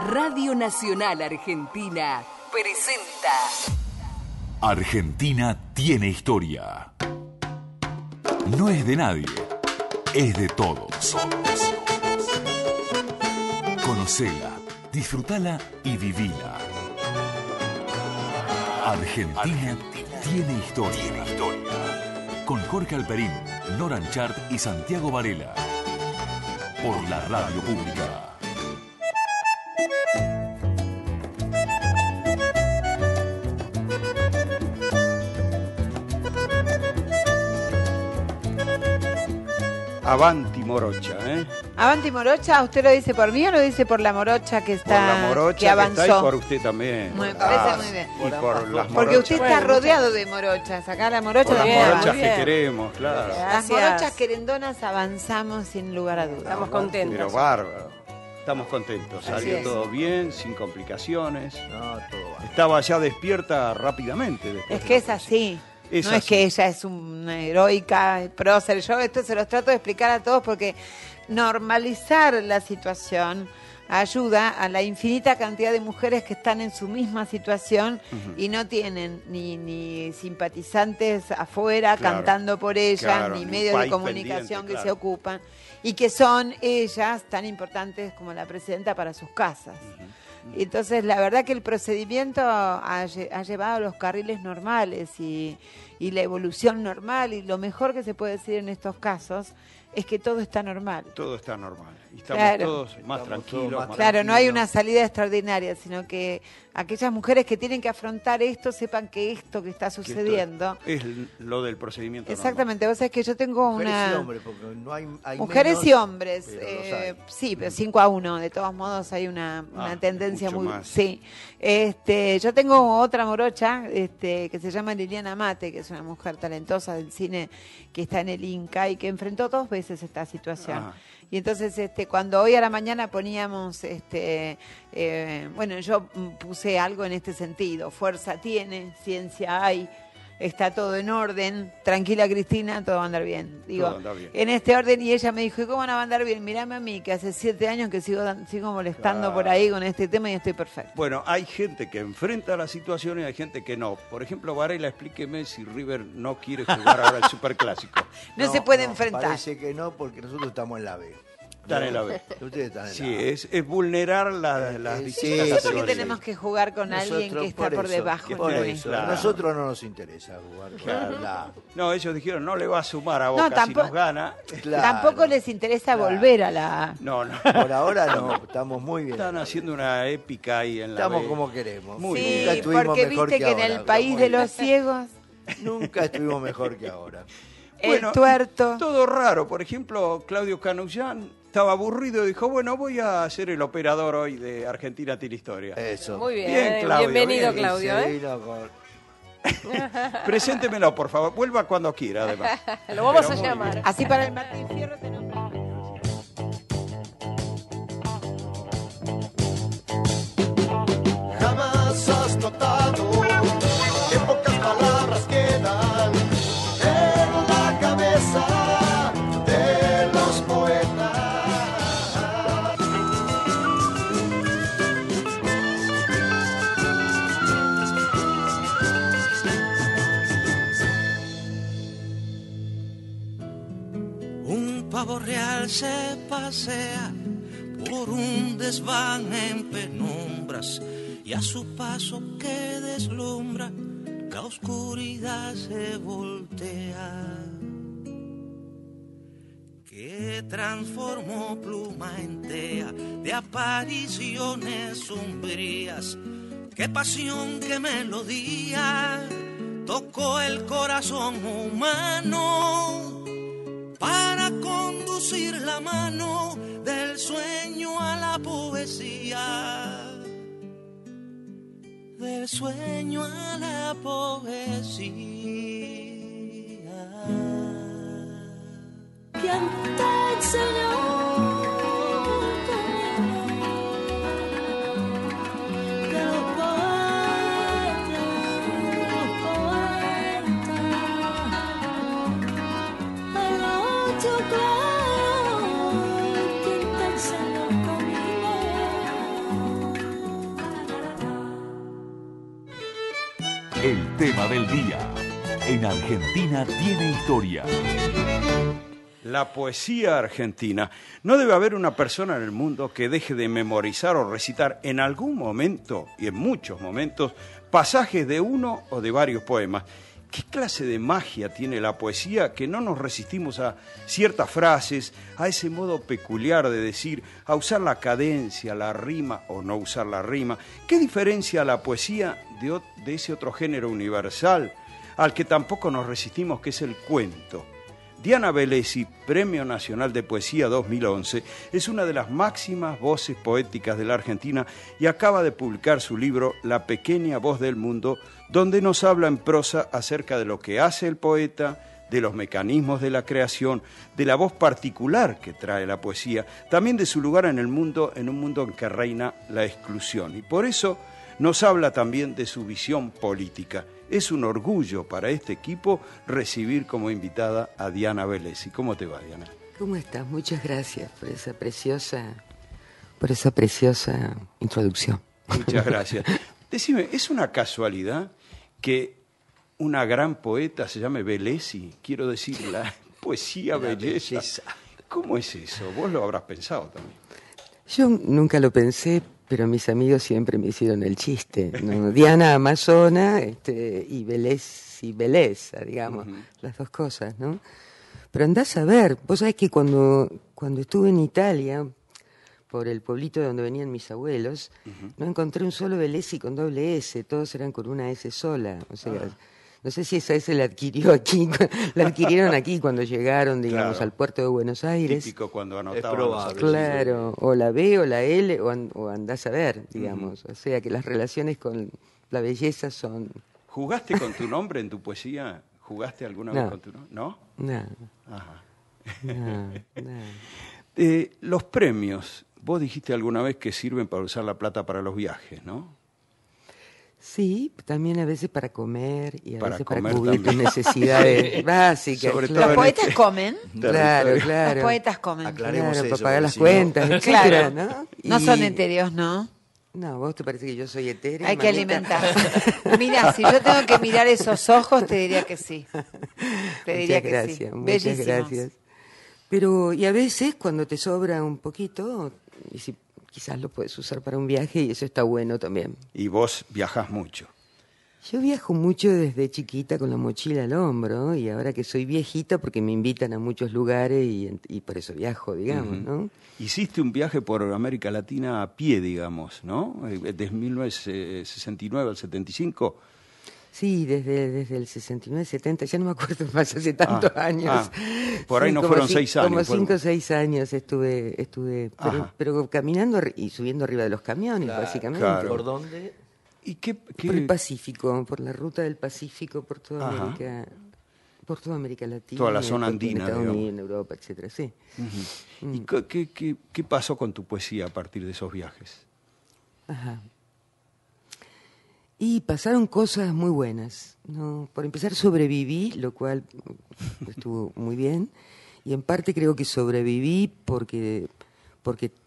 Radio Nacional Argentina presenta Argentina tiene historia. No es de nadie, es de todos. Conocela, disfrutala y vivila. Argentina tiene historia. Con Jorge Alperín, Nora Anchart y Santiago Varela. Por la Radio Pública. Avanti morocha, ¿eh? Avanti morocha, ¿usted lo dice por mí o lo dice por la morocha que está, por la morocha que avanzó? Que está y por usted también. Me parece muy bien. Y por las porque usted está morochas. rodeado de morochas. Acá la morocha Por las bien, morochas muy que bien. queremos, claro. Las morochas querendonas avanzamos sin lugar a dudas. Estamos contentos. Pero bárbaro. Estamos contentos. Así Salió es. todo bien, sin complicaciones. No, todo va. Estaba ya despierta rápidamente. después Es de que la es así. Es no así. es que ella es una heroica prócer. Yo esto se los trato de explicar a todos porque normalizar la situación ayuda a la infinita cantidad de mujeres que están en su misma situación y no tienen ni simpatizantes afuera Claro, cantando por ellas, claro, ni ni medios de país comunicación pendiente, que claro. se ocupan, y que son ellas tan importantes como la presidenta para sus casas. Entonces, la verdad que el procedimiento ha llevado a los carriles normales y la evolución normal, y lo mejor que se puede decir en estos casos es que todo está normal. Todo está normal. Y estamos Claro. todos más Estamos tranquilos. todos más más Claro, no hay tranquilos. una salida extraordinaria, sino que aquellas mujeres que tienen que afrontar esto sepan que esto que está Que esto sucediendo... Es lo del procedimiento Exactamente, vos sabés que yo tengo Mujeres y una... hombres, porque no hay Mujeres menos, y hombres, pero los hay. sí, pero 5-1, de todos modos hay una tendencia mucho muy... más. Sí, yo tengo otra morocha que se llama Liliana Mate, que es una mujer talentosa del cine que está en el Inca y que enfrentó 2 veces esta situación. Ajá. Y entonces, cuando hoy a la mañana poníamos, bueno, yo puse algo en este sentido: fuerza tiene, ciencia hay, está todo en orden, tranquila Cristina, todo va a andar bien. Digo, Todo anda bien. en este orden, y ella me dijo, ¿y cómo van a andar bien? Mirame a mí, que hace 7 años que sigo molestando Claro. por ahí con este tema y estoy perfecto. Bueno, hay gente que enfrenta la situación y hay gente que no. Por ejemplo, Varela, explíqueme si River no quiere jugar ahora el Superclásico. No se puede enfrentar. Parece que no, porque nosotros estamos en la B. Están en la B. Ustedes están en Sí, la A. es vulnerar las Sí, distintas No sé por qué categorías. tenemos que jugar con alguien que está por eso, debajo. Por ¿no? eso, Claro. a nosotros no nos interesa jugar con Claro. la A. No, ellos dijeron, no le va a sumar a No, Boca si tampoco- nos gana. Claro. Tampoco les interesa Claro. volver a la... No, no. Por ahora no, estamos muy bien. Están haciendo una épica ahí en la Estamos B. como queremos. Muy Sí, bien. Nunca estuvimos porque mejor viste que en ahora, el país como de él. los ciegos, Nunca estuvimos mejor que ahora. Bueno, el tuerto... Todo raro. Por ejemplo, Claudio Canullán estaba aburrido y dijo, bueno, voy a ser el operador hoy de Argentina Tiene Historia. Eso. Muy bien, Bien, Claudio, bienvenido bien. Claudio. Sí, no, con- Preséntemelo, por favor. Vuelva cuando quiera, además. Lo vamos Pero a muy llamar. bien. Así para el Martín Fierro tenemos... Jamás has notado que pocas palabras quedan en la cabeza de los poetas. Un pavo real se pasea por un desván en penumbras y a su paso que deslumbra la oscuridad se voltea. Que transformó pluma en tea de apariciones sombrías. Qué pasión, qué melodía tocó el corazón humano para conducir la mano del sueño a la poesía, del sueño a la poesía. ¿Quién te enseñó que los poetas, el ocho claro? ¿Quién te enseñó El tema del día. En Argentina tiene historia. La poesía argentina. No debe haber una persona en el mundo que deje de memorizar o recitar en algún momento, y en muchos momentos, pasajes de uno o de varios poemas. ¿Qué clase de magia tiene la poesía que no nos resistimos a ciertas frases, a ese modo peculiar de decir, a usar la cadencia, la rima o no usar la rima? ¿Qué diferencia la poesía de ese otro género universal al que tampoco nos resistimos, que es el cuento? Diana Velesi, Premio Nacional de Poesía 2011, es una de las máximas voces poéticas de la Argentina y acaba de publicar su libro La pequeña voz del mundo, donde nos habla en prosa acerca de lo que hace el poeta, de los mecanismos de la creación, de la voz particular que trae la poesía, también de su lugar en el mundo, en un mundo en que reina la exclusión. Y por eso nos habla también de su visión política. Es un orgullo para este equipo recibir como invitada a Diana Velesi. ¿Cómo te va, Diana? ¿Cómo estás? Muchas gracias por esa preciosa introducción. Muchas gracias. Decime, ¿es una casualidad que una gran poeta se llame Velesi? Quiero decir, la poesía belleza. ¿Cómo es eso? Vos lo habrás pensado también. Yo nunca lo pensé, pero mis amigos siempre me hicieron el chiste, ¿no? Diana Amazona y Velesi Belleza, digamos, las dos cosas, ¿no? Pero andás a ver, vos sabés que cuando estuve en Italia, por el pueblito de donde venían mis abuelos, no encontré un solo Velesi con doble S, todos eran con una S sola, o sea... No sé si esa S la adquirieron aquí cuando llegaron, digamos, Claro. al puerto de Buenos Aires. Típico cuando anotaban. probable. Claro, o la B o la L o andás a ver, digamos. O sea que las relaciones con la belleza son... ¿Jugaste con tu nombre en tu poesía? ¿Jugaste alguna vez No. con tu nombre? ¿No? No, Ajá. no. Los premios, vos dijiste alguna vez que sirven para usar la plata para los viajes, ¿no? Sí, también a veces para comer y a Para veces para comer cubrir tus también. necesidades básicas. Sobre claro. todo Los en poetas este comen. Claro, territorio. claro. Los poetas comen. Aclaremos Claro, eso, para pagar las porque si no- cuentas, etcétera, Claro. ¿no? No Y- son etéreos, ¿no? No, vos te parece que yo soy etéreo. Hay que mamita? alimentarse. Mira, si yo tengo que mirar esos ojos, te diría que sí. Te diría Muchas que gracias, sí. muchas Bellísimos. gracias. Pero, y a veces cuando te sobra un poquito, y si quizás lo puedes usar para un viaje y eso está bueno también. Y vos viajás mucho. Yo viajo mucho desde chiquita con la mochila al hombro y ahora que soy viejita porque me invitan a muchos lugares y por eso viajo, digamos, ¿no? Hiciste un viaje por América Latina a pie, digamos, ¿no? Desde 1969 al 75. Sí, desde el 69, 70, ya no me acuerdo más, hace tantos años. Por ahí no como fueron 6 años. Como fueron- 5 o 6 años estuve Ajá. pero caminando y subiendo arriba de los camiones, básicamente. claro. ¿Por dónde? ¿Y qué, Por el Pacífico, por la ruta del Pacífico, por toda Ajá. América, por toda América Latina. Toda la zona por andina, Estados digamos. Unidos, en Europa, etcétera, sí. ¿Y qué pasó con tu poesía a partir de esos viajes? Ajá. Y pasaron cosas muy buenas, ¿no? Por empezar sobreviví, lo cual estuvo muy bien, y en parte creo que sobreviví porque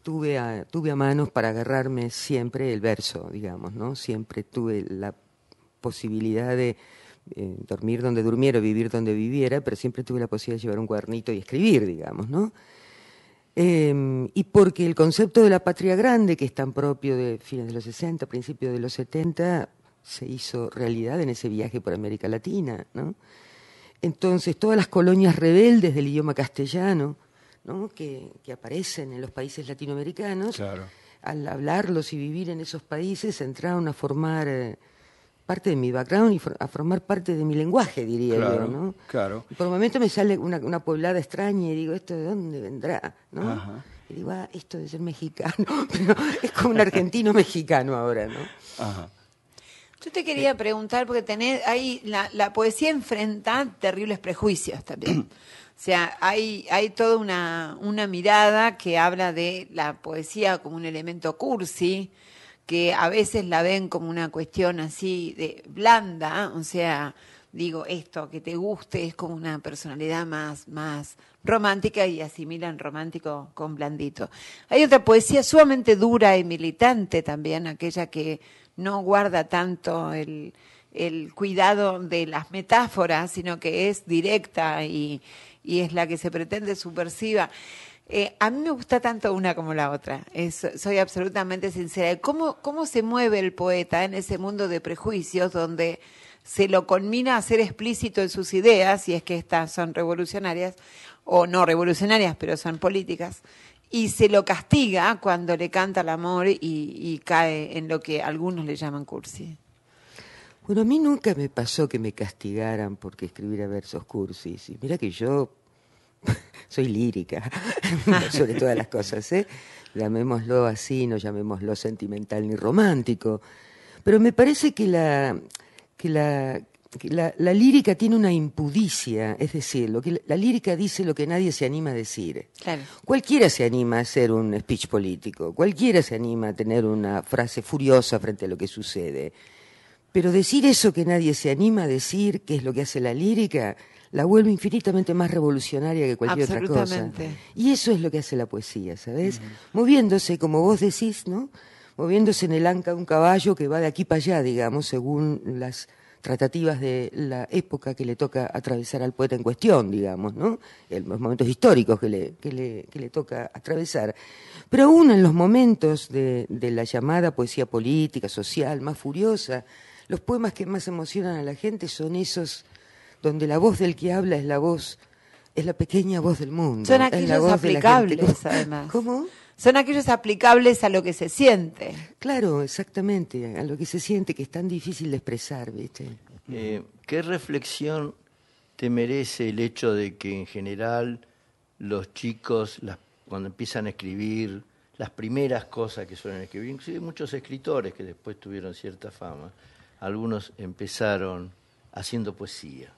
tuve a manos para agarrarme siempre el verso, digamos, ¿no? Siempre tuve la posibilidad de dormir donde durmiera, vivir donde viviera, pero siempre tuve la posibilidad de llevar un cuadernito y escribir, digamos, ¿no? Y porque el concepto de la patria grande, que es tan propio de fines de los 60, principios de los 70, se hizo realidad en ese viaje por América Latina, ¿no? Entonces, todas las colonias rebeldes del idioma castellano, ¿no? que aparecen en los países latinoamericanos, Claro. al hablarlos y vivir en esos países, entraron a formar parte de mi background y a formar parte de mi lenguaje, diría Claro, yo, ¿no? claro. Y por un momento me sale una poblada extraña y digo, ¿esto de dónde vendrá? ¿no? Ajá. Y digo, esto debe ser mexicano, pero es como un argentino mexicano ahora, ¿no? Ajá. Yo te quería preguntar, porque ahí la poesía enfrenta terribles prejuicios también. O sea, hay toda una mirada que habla de la poesía como un elemento cursi, que a veces la ven como una cuestión así de blanda, o sea, digo, esto que te guste es como una personalidad más romántica y asimilan romántico con blandito. Hay otra poesía sumamente dura y militante también, aquella que no guarda tanto el el cuidado de las metáforas, sino que es directa y es la que se pretende subversiva. A mí me gusta tanto una como la otra, soy absolutamente sincera. ¿Cómo se mueve el poeta en ese mundo de prejuicios donde se lo conmina a ser explícito en sus ideas, si es que estas son revolucionarias, o no revolucionarias, pero son políticas, y se lo castiga cuando le canta el amor y cae en lo que algunos le llaman cursi? Bueno, a mí nunca me pasó que me castigaran porque escribiera versos cursis. Y mira que yo soy lírica, sobre todas las cosas, ¿eh? Llamémoslo así, no llamémoslo sentimental ni romántico. Pero me parece que la lírica tiene una impudicia, es decir, la lírica dice lo que nadie se anima a decir. Claro. Cualquiera se anima a hacer un speech político, cualquiera se anima a tener una frase furiosa frente a lo que sucede. Pero decir eso que nadie se anima a decir, que es lo que hace la lírica, la vuelve infinitamente más revolucionaria que cualquier otra cosa. Y eso es lo que hace la poesía, ¿sabes? Moviéndose, como vos decís, ¿no? Moviéndose en el anca de un caballo que va de aquí para allá, digamos, según las tratativas de la época que le toca atravesar al poeta en cuestión, digamos, ¿no? Los momentos históricos que le toca atravesar. Pero aún en los momentos de la llamada poesía política, social, más furiosa, los poemas que más emocionan a la gente son esos donde la voz del que habla es la pequeña voz del mundo. Son aquellos aplicables, además. ¿Cómo? Son aquellos aplicables a lo que se siente. Claro, exactamente, a lo que se siente, que es tan difícil de expresar, ¿viste? ¿Qué reflexión te merece el hecho de que en general los chicos, cuando empiezan a escribir, las primeras cosas que suelen escribir, inclusive muchos escritores que después tuvieron cierta fama, algunos empezaron haciendo poesía?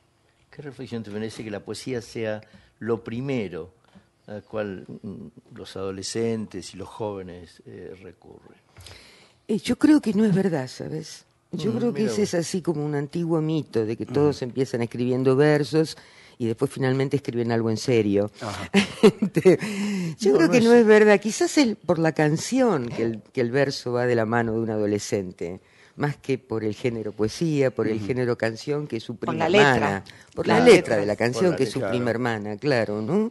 ¿Qué reflexión te merece que la poesía sea lo primero al cual los adolescentes y los jóvenes recurren? Yo creo que no es verdad, ¿sabes? Yo creo que ese es así como un antiguo mito de que todos empiezan escribiendo versos y después finalmente escriben algo en serio. Yo creo que no es verdad. Quizás es por la canción que el verso va de la mano de un adolescente, más que por el género poesía, por el género canción, que es su prima hermana. Por la letra de la canción, que es su prima hermana, claro, ¿no?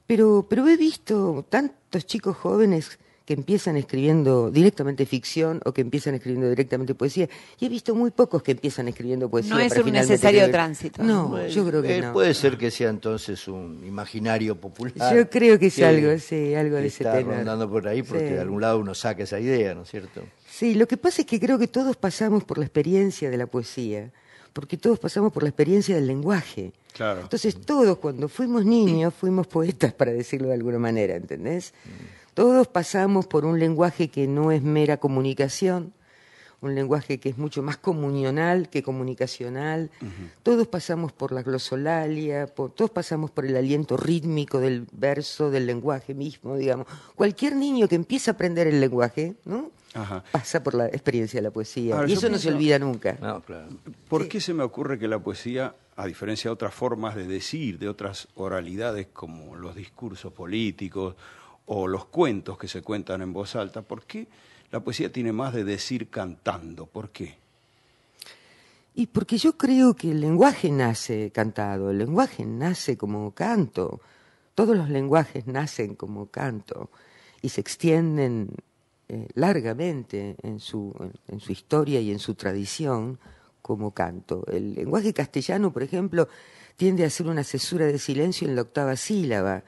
Pero he visto tantos chicos jóvenes que empiezan escribiendo directamente ficción o que empiezan escribiendo directamente poesía, y he visto muy pocos que empiezan escribiendo poesía. No es un necesario tránsito. No, yo creo que no. Puede ser que sea entonces un imaginario popular. Yo creo que es algo, sí, algo de ese tenor. tenor. Está rondando por ahí porque de algún lado uno saca esa idea, ¿no es cierto? Sí, lo que pasa es que creo que todos pasamos por la experiencia de la poesía, porque todos pasamos por la experiencia del lenguaje. Claro. Entonces todos cuando fuimos niños fuimos poetas, para decirlo de alguna manera, ¿entendés? Todos pasamos por un lenguaje que no es mera comunicación, un lenguaje que es mucho más comunional que comunicacional. Todos pasamos por la glosolalia, todos pasamos por el aliento rítmico del verso, del lenguaje mismo, digamos. Cualquier niño que empieza a aprender el lenguaje, ¿no? Pasa por la experiencia de la poesía. Ahora, y eso no se olvida nunca. No, claro. ¿Por qué se me ocurre que la poesía, a diferencia de otras formas de decir, de otras oralidades como los discursos políticos o los cuentos que se cuentan en voz alta, ¿por qué la poesía tiene más de decir cantando? ¿Por qué? Y porque yo creo que el lenguaje nace cantado, el lenguaje nace como canto. Todos los lenguajes nacen como canto y se extienden largamente en su historia y en su tradición como canto. El lenguaje castellano, por ejemplo, tiende a ser una cesura de silencio en la octava sílaba.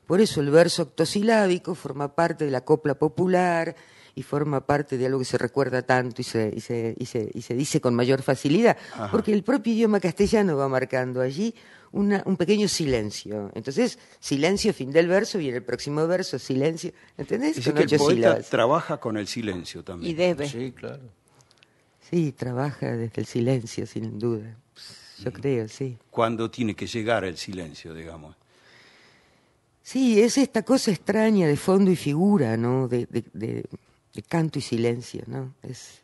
Por eso el verso octosilábico forma parte de la copla popular y forma parte de algo que se recuerda tanto y se dice con mayor facilidad, porque el propio idioma castellano va marcando allí un pequeño silencio. Entonces, silencio, fin del verso, viene el próximo verso, silencio, ¿entendés? Es decir, que el poeta trabaja con el silencio también. Y debe. Sí, claro. Sí, trabaja desde el silencio, sin duda. Yo creo, sí. Cuando tiene que llegar el silencio, digamos. Sí, es esta cosa extraña de fondo y figura, ¿no? De canto y silencio, ¿no? Es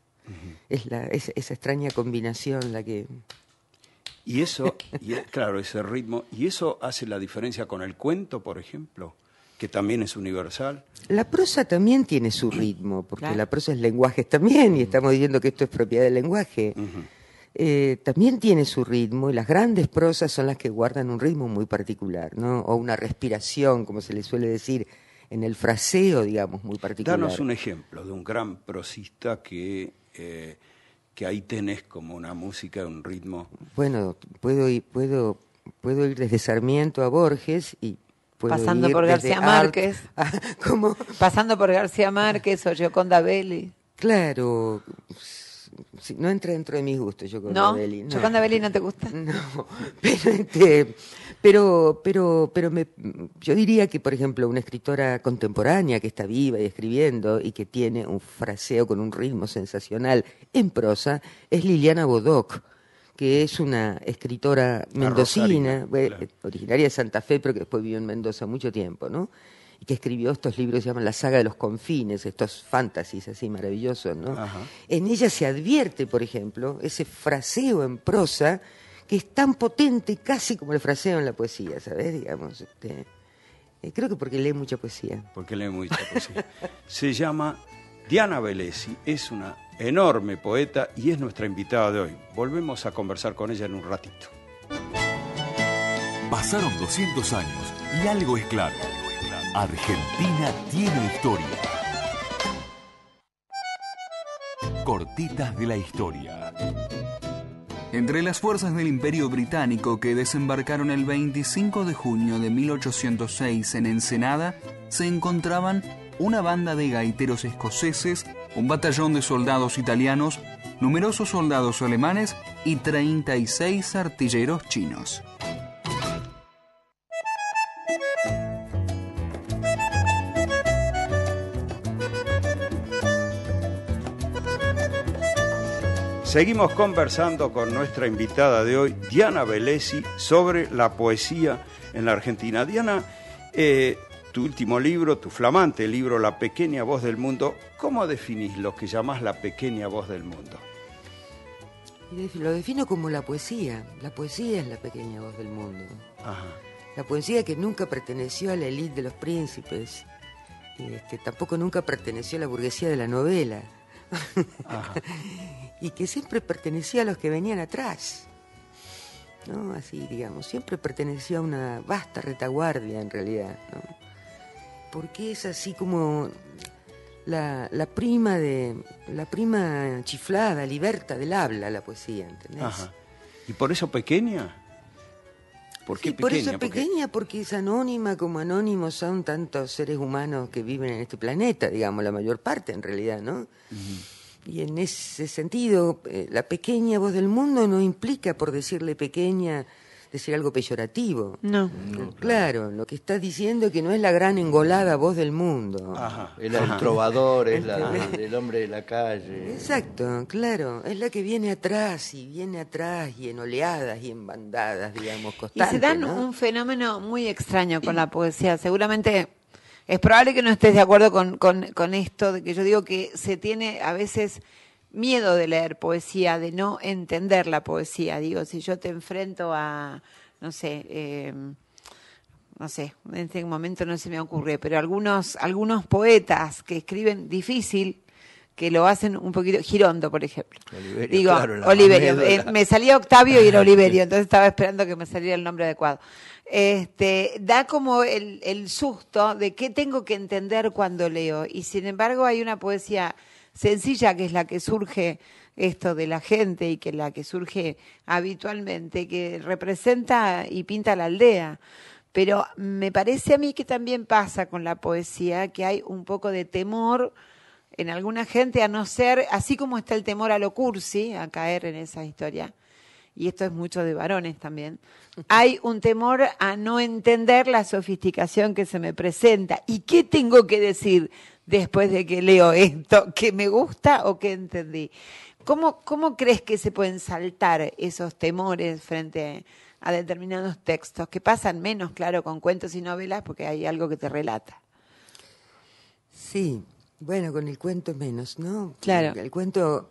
esa extraña combinación la que... Y eso, claro, ese ritmo, ¿y eso hace la diferencia con el cuento, por ejemplo, que también es universal? La prosa también tiene su ritmo, porque la prosa es lenguaje también, y estamos diciendo que esto es propiedad del lenguaje. también tiene su ritmo, y las grandes prosas son las que guardan un ritmo muy particular, ¿no? O una respiración, como se le suele decir, en el fraseo, digamos, muy particular. Danos un ejemplo de un gran prosista que ahí tenés como una música, un ritmo. Bueno, puedo ir desde Sarmiento a Borges y puedo Pasando ir por desde García Márquez. ¿Cómo? Pasando por García Márquez o Gioconda Belli. Claro, sí, no entra dentro de mis gustos Gioconda ¿No? Belli. ¿Gioconda Belli no te gusta? No, pero yo diría que, por ejemplo, una escritora contemporánea que está viva y escribiendo y que tiene un fraseo con un ritmo sensacional en prosa es Liliana Bodoc, que es una escritora mendocina, claro. originaria de Santa Fe, pero que después vivió en Mendoza mucho tiempo, ¿no? Y que escribió estos libros que se llaman La saga de los confines, estos fantasies así maravillosos, ¿no? Ajá. En ella se advierte, por ejemplo, ese fraseo en prosa que es tan potente casi como el fraseo en la poesía, ¿sabes? Digamos, creo que porque lee mucha poesía. Porque lee mucha poesía. Se llama Diana Velesi, es una enorme poeta y es nuestra invitada de hoy. Volvemos a conversar con ella en un ratito. Pasaron 200 años y algo es claro. Argentina tiene historia. Cortitas de la historia. Entre las fuerzas del Imperio Británico que desembarcaron el 25 de junio de 1806 en Ensenada, se encontraban una banda de gaiteros escoceses, un batallón de soldados italianos, numerosos soldados alemanes y 36 artilleros chinos. Seguimos conversando con nuestra invitada de hoy, Diana Velesi, sobre la poesía en la Argentina. Diana, tu último libro, tu flamante libro, La pequeña voz del mundo, ¿cómo definís lo que llamás la pequeña voz del mundo? Lo defino como la poesía. La poesía es la pequeña voz del mundo. Ajá. La poesía que nunca perteneció a la élite de los príncipes, tampoco nunca perteneció a la burguesía de la novela. Ajá. Y que siempre pertenecía a los que venían atrás, ¿no? Así, digamos, siempre perteneció a una vasta retaguardia, en realidad, ¿no? Porque es así como la prima chiflada, liberta del habla, la poesía, ¿entendés? Ajá. ¿Y por eso pequeña? ¿Por qué Sí, pequeña? por eso pequeña, porque es anónima, como anónimos son tantos seres humanos que viven en este planeta, digamos, la mayor parte, en realidad, ¿no? Uh-huh. Y en ese sentido, la pequeña voz del mundo no implica, por decirle pequeña, decir algo peyorativo. No. Claro, lo que está diciendo es que no es la gran engolada voz del mundo. Ajá. Es el trovador, es el hombre de la calle. Exacto, claro, es la que viene atrás y en oleadas y en bandadas, digamos, Y constantes, se dan ¿no? un fenómeno muy extraño con la poesía. Seguramente es probable que no estés de acuerdo con esto, de que yo digo que se tiene a veces miedo de leer poesía, de no entender la poesía. Digo, si yo te enfrento a, no sé, en este momento no se me ocurre, pero algunos poetas que escriben difícil, que lo hacen un poquito, Girondo, por ejemplo. Oliverio, Digo, claro, Oliverio, me salía Octavio y era Oliverio, entonces estaba esperando que me saliera el nombre adecuado. Da como el susto de qué tengo que entender cuando leo, y sin embargo hay una poesía sencilla que es la que surge esto de la gente y que la que surge habitualmente, que representa y pinta la aldea. Pero me parece a mí que también pasa con la poesía, que hay un poco de temor en alguna gente a no ser, así como está el temor a lo cursi, a caer en esa historia, y esto es mucho de varones también, hay un temor a no entender la sofisticación que se me presenta. ¿Y qué tengo que decir después de que leo esto? ¿Que me gusta o que entendí? ¿Cómo crees que se pueden saltar esos temores frente a determinados textos que pasan menos, claro, con cuentos y novelas porque hay algo que te relata? Sí, bueno, con el cuento menos, ¿no? Claro. El cuento,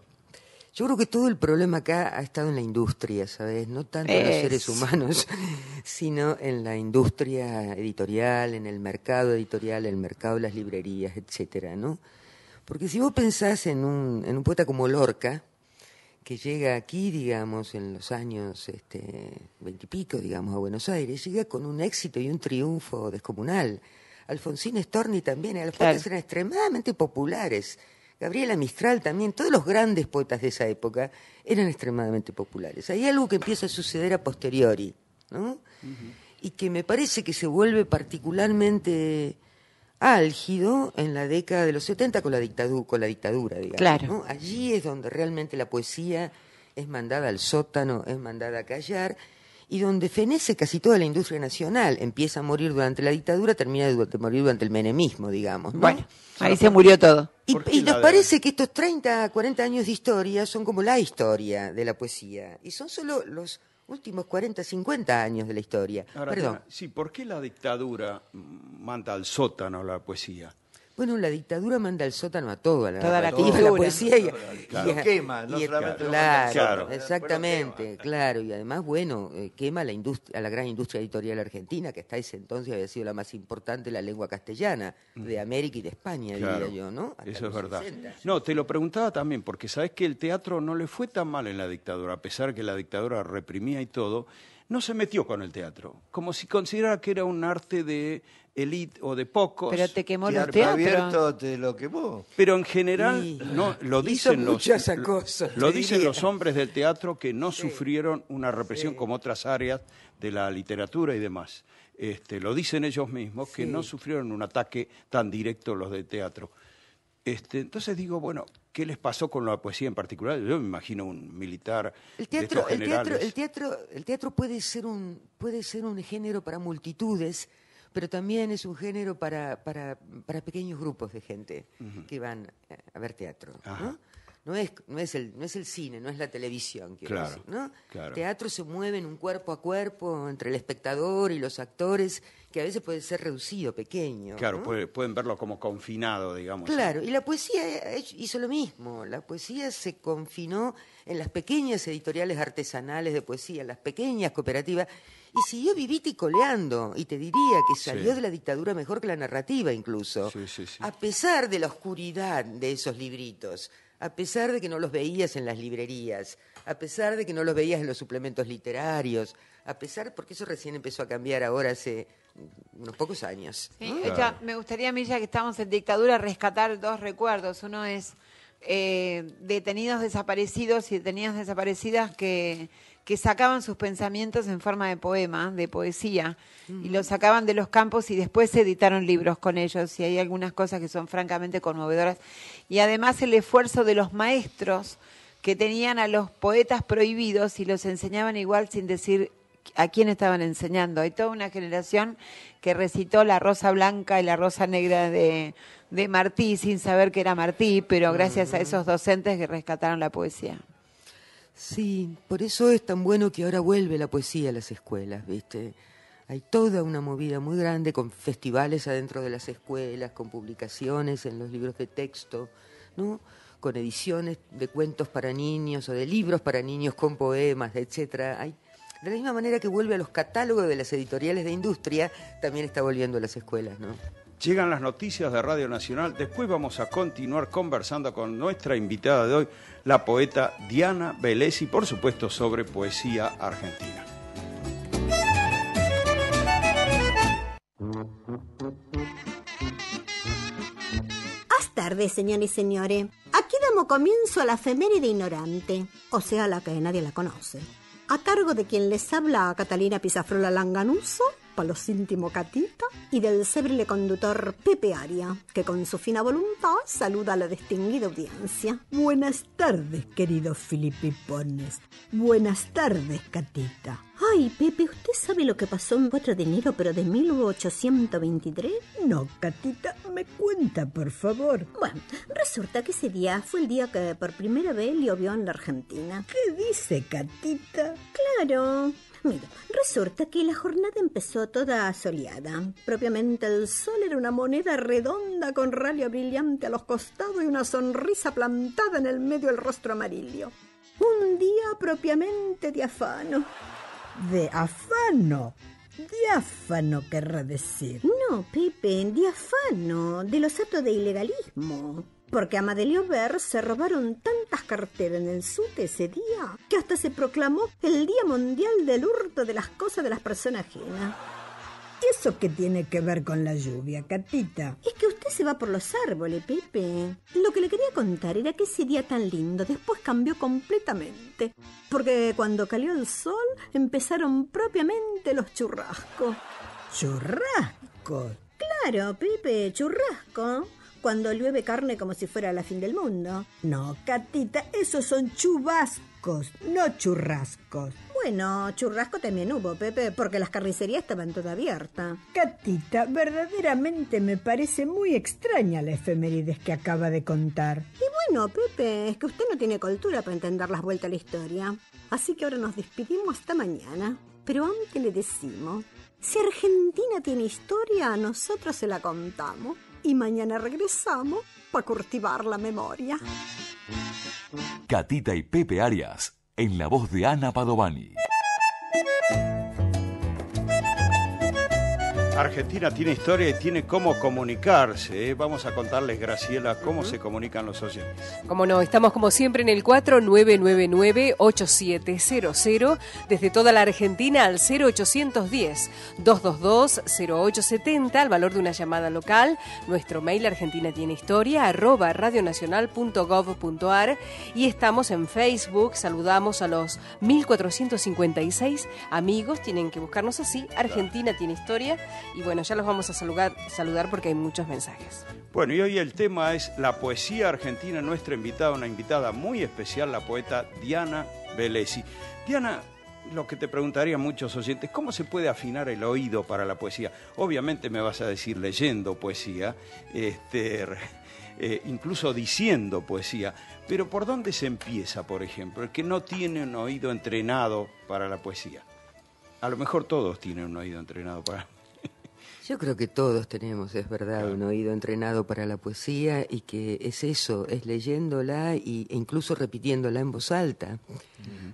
yo creo que todo el problema acá ha estado en la industria, ¿sabes? No tanto en los seres humanos, sino en la industria editorial, en el mercado editorial, el mercado de las librerías, etcétera, ¿no? Porque si vos pensás en un poeta como Lorca, que llega aquí, digamos, en los años 20 y pico, digamos, a Buenos Aires, llega con un éxito y un triunfo descomunal. Alfonsín Storni también, los poetas eran extremadamente populares. Gabriela Mistral también, todos los grandes poetas de esa época eran extremadamente populares. Hay algo que empieza a suceder a posteriori, ¿no? Y que me parece que se vuelve particularmente álgido en la década de los 70 con la dictadura, digamos. Claro. ¿no? Allí es donde realmente la poesía es mandada al sótano, es mandada a callar, y donde fenece casi toda la industria nacional. Empieza a morir durante la dictadura, termina de morir durante el menemismo, digamos, ¿no? Bueno, ahí se murió todo. Y nos parece que estos 30, 40 años de historia son como la historia de la poesía, y son solo los últimos 40, 50 años de la historia. Ahora, Perdón. sí, ¿por qué la dictadura manda al sótano la poesía? Bueno, la dictadura manda al sótano a toda la cultura. la poesía Lo quema, no solamente lo manda al claro, sótano. exactamente, claro, y además, bueno, quema a la gran industria editorial argentina, que hasta ese entonces había sido la más importante de la lengua castellana, de América y de España, Claro, diría yo, ¿no? Hasta eso es los verdad. 60. No, te lo preguntaba también, porque sabes que el teatro no le fue tan mal en la dictadura, a pesar que la dictadura reprimía y todo, no se metió con el teatro, como si considerara que era un arte de élite o de pocos. Pero te quemó los Teatro teatros. abierto te lo quemó. Pero en general, Sí. no, lo Hizo dicen los muchas cosas, lo te dicen diría. los hombres del teatro que no sufrieron una represión como otras áreas de la literatura y demás. Lo dicen ellos mismos que no sufrieron un ataque tan directo los del teatro. Entonces digo, bueno, ¿qué les pasó con la poesía en particular? Yo me imagino un militar El de teatro, estos el teatro, generales. el teatro puede ser un género para multitudes, pero también es un género para pequeños grupos de gente que van a ver teatro, Ajá. ¿no? No es el cine, no es la televisión, quiero Claro, decir, ¿no? claro. El teatro se mueve en un cuerpo a cuerpo entre el espectador y los actores, que a veces puede ser reducido, pequeño. Claro, ¿no? pueden verlo como confinado, digamos. Claro, y la poesía hizo lo mismo. La poesía se confinó en las pequeñas editoriales artesanales de poesía, en las pequeñas cooperativas, y siguió viviticoleando, y te diría que salió Sí. de la dictadura mejor que la narrativa incluso, Sí, sí, sí. a pesar de la oscuridad de esos libritos, a pesar de que no los veías en las librerías, a pesar de que no los veías en los suplementos literarios, a pesar, porque eso recién empezó a cambiar ahora hace unos pocos años. Sí, ¿no? Claro. ya, me gustaría a mí, ya que estamos en dictadura, rescatar dos recuerdos. Uno es detenidos desaparecidos y detenidas desaparecidas que sacaban sus pensamientos en forma de poema, de poesía, y los sacaban de los campos y después se editaron libros con ellos, y hay algunas cosas que son francamente conmovedoras. Y además el esfuerzo de los maestros que tenían a los poetas prohibidos y los enseñaban igual sin decir a quién estaban enseñando. Hay toda una generación que recitó La Rosa Blanca y La Rosa Negra de Martí sin saber que era Martí, pero gracias a esos docentes que rescataron la poesía. Sí, por eso es tan bueno que ahora vuelve la poesía a las escuelas, ¿viste? Hay toda una movida muy grande con festivales adentro de las escuelas, con publicaciones en los libros de texto, ¿no? Con ediciones de cuentos para niños o de libros para niños con poemas, etcétera. Hay, de la misma manera que vuelve a los catálogos de las editoriales de industria, también está volviendo a las escuelas, ¿no? Llegan las noticias de Radio Nacional. Después vamos a continuar conversando con nuestra invitada de hoy, la poeta Diana Vélez, y por supuesto sobre poesía argentina. Buenas tardes, señores y señores. Aquí damos comienzo a la efeméride ignorante, o sea, la que nadie la conoce. A cargo de quien les habla, Catalina Pizafrola Langanuso, para los íntimos Catita, y del célebre conductor Pepe Aria, que con su fina voluntad saluda a la distinguida audiencia. Buenas tardes, queridos filipipones. Buenas tardes, Catita. Ay, Pepe, ¿usted sabe lo que pasó el 4 de enero, pero de 1823? No, Catita, me cuenta, por favor. Bueno, resulta que ese día fue el día que por primera vez llovió en la Argentina. ¿Qué dice, Catita? Claro. Mira, resulta que la jornada empezó toda soleada. Propiamente el sol era una moneda redonda con rayo brillante a los costados y una sonrisa plantada en el medio del rostro amarillo. Un día propiamente diáfano. ¿De afano? Diáfano querrá decir. No, Pepe, diáfano, de los actos de ilegalismo. porque a Madelio Ver se robaron tantas carteras en el SUTE ese día que hasta se proclamó el Día Mundial del Hurto de las Cosas de las Personas Ajenas. ¿Y eso qué tiene que ver con la lluvia, Catita? Es que usted se va por los árboles, Pepe. Lo que le quería contar era que ese día tan lindo después cambió completamente. Porque cuando cayó el sol empezaron propiamente los churrascos. ¿Churrascos? Claro, Pepe, churrasco. Cuando llueve carne como si fuera la fin del mundo. No, Catita, esos son chubascos, no churrascos. Bueno, churrasco también hubo, Pepe, porque las carnicerías estaban todas abiertas. Catita, verdaderamente me parece muy extraña la efemérides que acaba de contar. Y bueno, Pepe, es que usted no tiene cultura para entender las vueltas a la historia. Así que ahora nos despedimos hasta mañana. Pero antes le decimos, si Argentina tiene historia, nosotros se la contamos. Y mañana regresamos para cultivar la memoria. Catita y Pepe Arias, en la voz de Ana Padovani. Argentina tiene historia y tiene cómo comunicarse, ¿eh? Vamos a contarles, Graciela, cómo se comunican los oyentes. Como no, estamos como siempre en el 4999-8700, desde toda la Argentina al 0810-222-0870, al valor de una llamada local. Nuestro mail argentinatienehistoria@radionacional.gov.ar, y estamos en Facebook. Saludamos a los 1456 amigos, tienen que buscarnos así, Argentina tiene historia. Y bueno, ya los vamos a saludar porque hay muchos mensajes. Bueno, y hoy el tema es la poesía argentina. Nuestra invitada, una invitada muy especial, la poeta Diana Velesi. Diana, lo que te preguntarían muchos oyentes, ¿cómo se puede afinar el oído para la poesía? Obviamente me vas a decir leyendo poesía, incluso diciendo poesía, pero ¿por dónde se empieza, por ejemplo? El que no tiene un oído entrenado para la poesía. A lo mejor todos tienen un oído entrenado para... Yo creo que todos tenemos, es verdad, un oído entrenado para la poesía, y que es eso, es leyéndola e incluso repitiéndola en voz alta.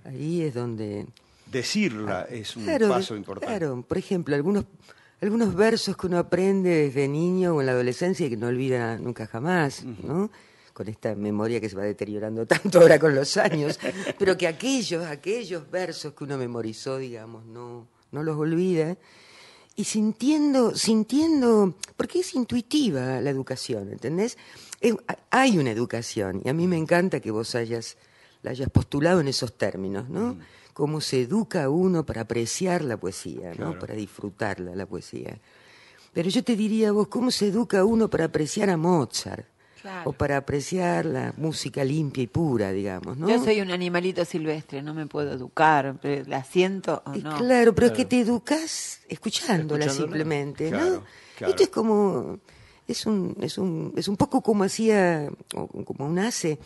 Ahí es donde... Decirla es un paso importante. Claro, por ejemplo, algunos versos que uno aprende desde niño o en la adolescencia y que no olvida nunca jamás, ¿no? Con esta memoria que se va deteriorando tanto ahora con los años, pero que aquellos versos que uno memorizó, digamos, no los olvida. Y sintiendo, porque es intuitiva la educación, ¿entendés? Hay una educación, y a mí me encanta que vos la hayas postulado en esos términos, ¿no? Cómo se educa a uno para apreciar la poesía, ¿no? Claro. Para disfrutarla, la poesía. Pero yo te diría a vos, ¿cómo se educa a uno para apreciar a Mozart? Claro. O para apreciar la música limpia y pura, digamos, ¿no? Yo soy un animalito silvestre, no me puedo educar, la siento o no. Claro, pero es que te educas escuchándola simplemente, ¿no? Claro. Esto es como, es un poco como hacía, o como nace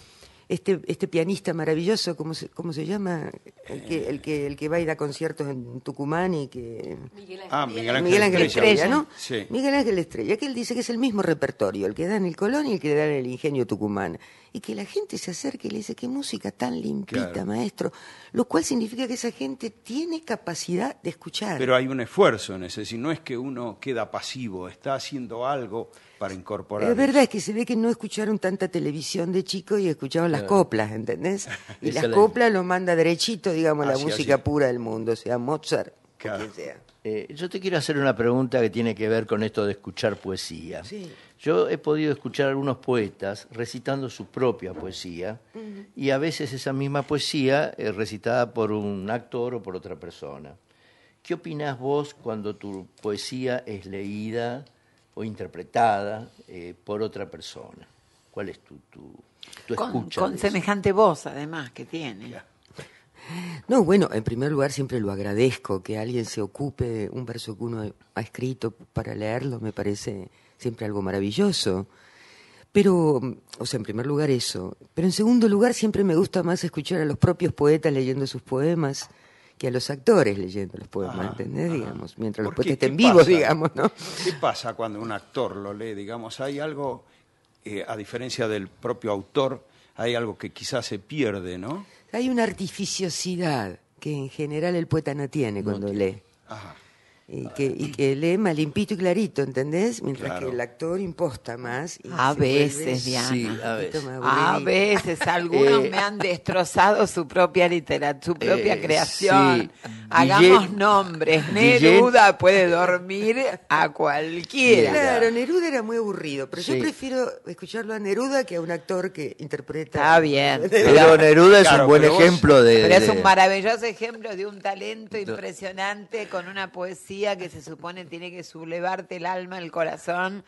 este pianista maravilloso, ¿cómo se llama? El que va a ir a conciertos en Tucumán y que... Miguel Ángel Estrella, ¿no? Sí. Miguel Ángel Estrella, que él dice que es el mismo repertorio, el que da en el Colón y el que da en el Ingenio Tucumán. Y que la gente se acerque y le dice, qué música tan limpita, maestro. Lo cual significa que esa gente tiene capacidad de escuchar. Pero hay un esfuerzo en ese, si no es que uno queda pasivo, está haciendo algo para incorporar. Es verdad, es que se ve que no escucharon tanta televisión de chico y escucharon las coplas, ¿entendés? Y las coplas lo manda derechito, digamos, la música pura del mundo, sea Mozart o quien sea. Yo te quiero hacer una pregunta que tiene que ver con esto de escuchar poesía. Sí. Yo he podido escuchar a algunos poetas recitando su propia poesía, y a veces esa misma poesía es recitada por un actor o por otra persona. ¿Qué opinás vos cuando tu poesía es leída o interpretada por otra persona? ¿Cuál es tu escucha? Con semejante voz, además, que tiene. No, bueno, en primer lugar siempre lo agradezco, que alguien se ocupe de un verso que uno ha escrito para leerlo, me parece siempre algo maravilloso. Pero, o sea, en primer lugar eso. Pero en segundo lugar siempre me gusta más escuchar a los propios poetas leyendo sus poemas que a los actores leyendo los poemas, ¿entendés? Digamos, mientras los poetas estén vivos, digamos, ¿no? ¿Qué pasa cuando un actor lo lee? Digamos, hay algo, a diferencia del propio autor, hay algo que quizás se pierde, ¿no? Hay una artificiosidad que en general el poeta no tiene cuando lee. Ajá. Y que lee más limpito y clarito, ¿entendés? Mientras Claro. que el actor imposta más. Y A se veces, vuelve Diana. Sí, a un poquito veces. más A aburrido. veces algunos me han destrozado su propia literatura, su propia creación. sí. Hagamos Guillén- nombres. Guillén- Neruda puede dormir a cualquiera. Claro, Neruda era muy aburrido, pero Sí. yo prefiero escucharlo a Neruda que a un actor que interpreta. Está bien. Pero Neruda es Claro, un buen pero vos- ejemplo de... Pero es de- un maravilloso ejemplo de un talento impresionante con una poesía que se supone tiene que sublevarte el alma, el corazón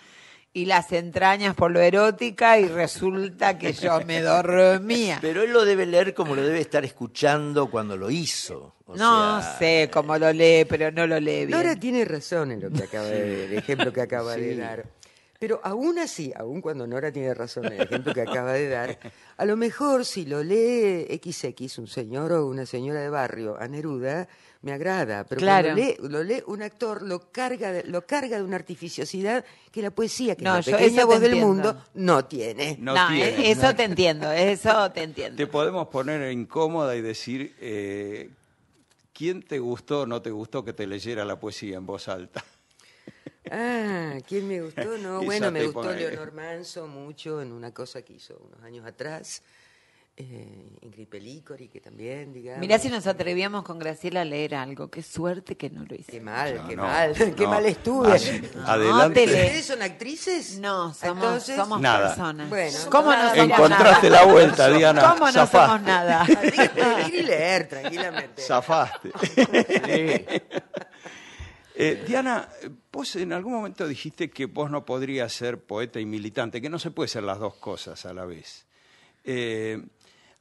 y las entrañas por lo erótica y resulta que yo me dormía. Pero él lo debe leer como lo debe estar escuchando cuando lo hizo. O No sea, sé cómo lo lee, pero no lo lee bien. Nora tiene razón en lo que acaba de, el ejemplo que acaba de dar. Pero aún así, aún cuando Nora tiene razón en el ejemplo que acaba de dar, a lo mejor si lo lee XX, un señor o una señora de barrio, a Neruda, me agrada. Pero Claro. cuando lo lee un actor, lo carga de una artificiosidad que la poesía, que No, es yo la pequeña eso te voz del entiendo. mundo, no tiene. No No, tiene, eso no. te entiendo, eso te entiendo. Te podemos poner incómoda y decir quién te gustó o no te gustó que te leyera la poesía en voz alta. Ah, ¿quién me gustó? No, Esa bueno, me te gustó pone- Leonor Manso mucho en una cosa que hizo unos años atrás. Ingrid Pelícori, que también, digamos. Mirá si nos atrevíamos con Graciela a leer algo. Qué suerte que no lo hice. Qué mal, No, qué no, mal, qué no. mal estuve. Adelante. ¿Ustedes son actrices? No, somos, Entonces, somos Nada. personas. Bueno, ¿Cómo no somos Encontraste nada? la vuelta, Diana. ¿Cómo no Zafaste. somos nada? leer y leer tranquilamente. Zafaste. Diana, vos en algún momento dijiste que vos no podrías ser poeta y militante, que no se puede ser las dos cosas a la vez.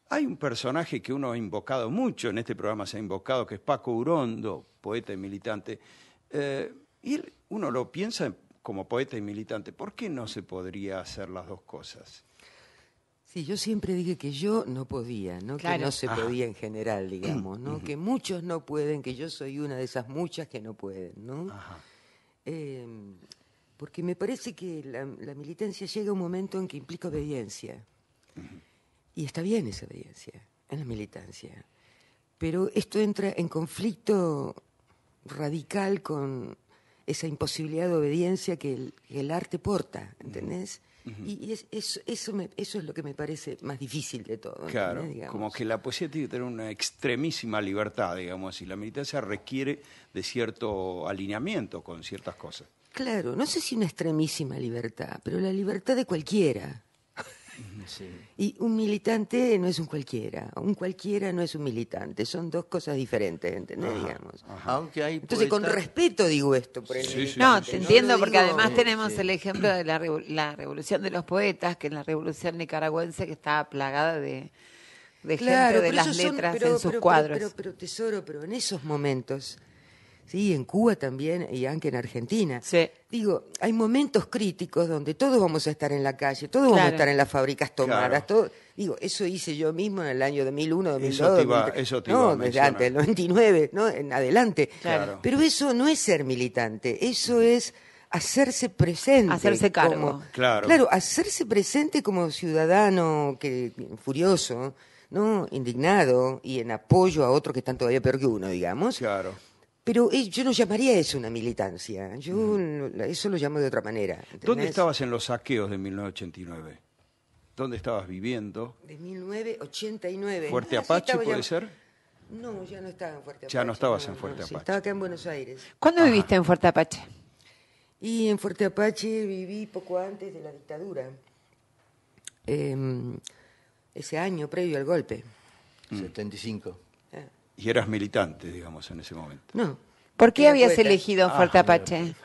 Hay un personaje que uno ha invocado mucho, en este programa se ha invocado, que es Paco Urondo, poeta y militante. Y uno lo piensa como poeta y militante. ¿Por qué no se podría hacer las dos cosas? Sí, yo siempre dije que yo no podía, ¿no? Claro. Que no se podía en general, digamos, ¿no? Que muchos no pueden, que yo soy una de esas muchas que no pueden, ¿no? Ajá. Porque me parece que la militancia llega a un momento en que implica obediencia. Y está bien esa obediencia en la militancia. Pero esto entra en conflicto radical con esa imposibilidad de obediencia que el arte porta, ¿entendés? Y eso es lo que me parece más difícil de todo. Claro, ¿entendés? Digamos. como que la poesía tiene que tener una extremísima libertad, digamos así. La militancia requiere de cierto alineamiento con ciertas cosas. Claro, no sé si una extremísima libertad, pero la libertad de cualquiera. sí. Y un militante no es un cualquiera no es un militante, son dos cosas diferentes, ¿entendés? Digamos. Aunque hay Entonces, con poetas- respeto digo esto por el Sí, militante, No, sí, te sí. entiendo, lo porque digo- además tenemos sí. el ejemplo de la revolución de los poetas, que es la revolución nicaragüense que estaba plagada de ejemplos de pero las esos son- letras pero- en sus pero- cuadros. Pero, tesoro, pero en esos momentos, sí, en Cuba también y aunque en Argentina, Sí. digo, hay momentos críticos donde todos vamos a estar en la calle, todos vamos a Claro. estar en las fábricas tomadas, Claro. todo. Digo, eso hice yo mismo en el año 2001, 2002, Eso te iba- 2003. eso te iba a no, desde mencionar. antes, el 99, ¿no? En adelante. Claro. Pero eso no es ser militante, eso es hacerse presente. Hacerse cargo. como- Claro. hacerse presente como ciudadano furioso, ¿no? Indignado y en apoyo a otros que están todavía peor que uno, digamos. Claro. Pero yo no llamaría eso una militancia, yo eso lo llamo de otra manera. ¿entendés? ¿Dónde estabas en los saqueos de 1989? ¿Dónde estabas viviendo? De 1989. ¿Fuerte Ah, sí, Apache estaba puede ya- ser? No, ya no estaba en Fuerte Apache. Ya no estabas en Fuerte sí, Apache. estaba acá en Buenos Aires. ¿Cuándo viviste en Fuerte Apache? Y en Fuerte Apache viví poco antes de la dictadura. Ese año previo al golpe. 75. Y eras militante, digamos, en ese momento. No. ¿Por qué Era habías poeta. elegido Fuerte Apache?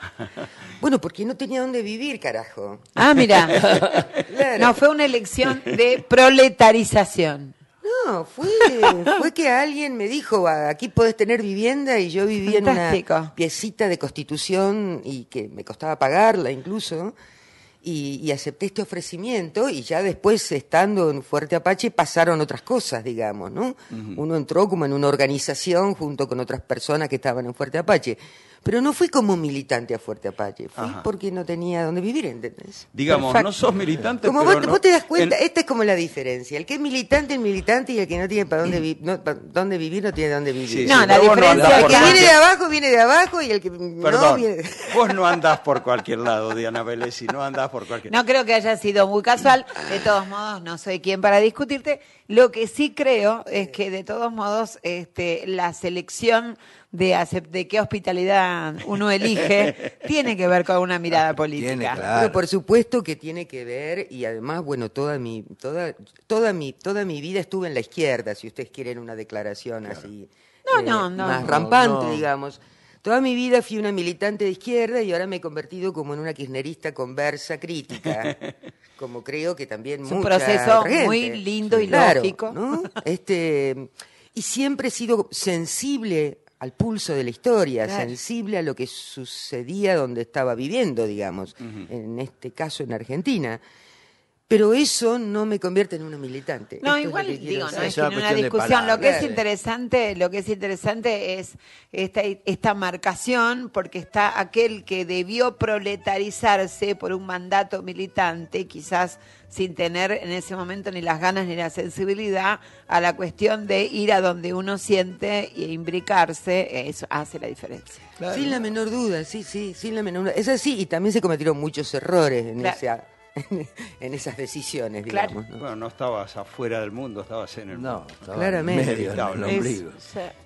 Bueno, porque no tenía dónde vivir, carajo. Ah, mira. Claro. No, fue una elección de proletarización. No, fue que alguien me dijo, aquí podés tener vivienda, y yo vivía en Fantástico. una piecita de Constitución y que me costaba pagarla incluso, y acepté este ofrecimiento, y ya después, estando en Fuerte Apache, pasaron otras cosas, digamos, ¿no? Uno entró como en una organización junto con otras personas que estaban en Fuerte Apache. Pero no fui como militante a Fuerte Apache, fui Ajá. porque no tenía dónde vivir, ¿entendés? Digamos, Perfecto. no sos militante, Como pero vos te das cuenta, en- esta es como la diferencia. El que es militante, y el que no tiene para dónde vivir, no tiene dónde vivir. Sí, No, sí, la pero vos no diferencia andás es El por que que- cualquier- viene de abajo, y el que no Perdón, viene... vos no andás por cualquier lado, Diana Velesi, no andás por cualquier No creo que haya sido muy casual. De todos modos, no soy quien para discutirte. Lo que sí creo es que, de todos modos, la selección de qué hospitalidad uno elige tiene que ver con una mirada política. Tiene, Pero claro. por supuesto que tiene que ver, y además, bueno, toda mi vida estuve en la izquierda, si ustedes quieren una declaración así No, más no, rampante, no. digamos. Toda mi vida fui una militante de izquierda y ahora me he convertido como en una kirchnerista conversa crítica, como creo que también Es un mucha proceso otra gente. muy lindo y Claro, lógico. ¿no? Y siempre he sido sensible al pulso de la historia, Claro. sensible a lo que sucedía donde estaba viviendo, digamos, en este caso en Argentina. Pero eso no me convierte en una militante. No, Esto es lo igual que quiero digo, no saber. es Es que una en una cuestión de discusión. Lo que es palabras. interesante es esta marcación, porque está aquel que debió proletarizarse por un mandato militante, quizás sin tener en ese momento ni las ganas ni la sensibilidad a la cuestión de ir a donde uno siente e imbricarse. Eso hace la diferencia. Sin la menor duda, sí, sin la menor duda. Es así, y también se cometieron muchos errores Claro. en esas decisiones, Claro. digamos. ¿no? Bueno, no estabas afuera del mundo, estabas en el mundo. No, estaba Claramente. en medio, en el ombligo.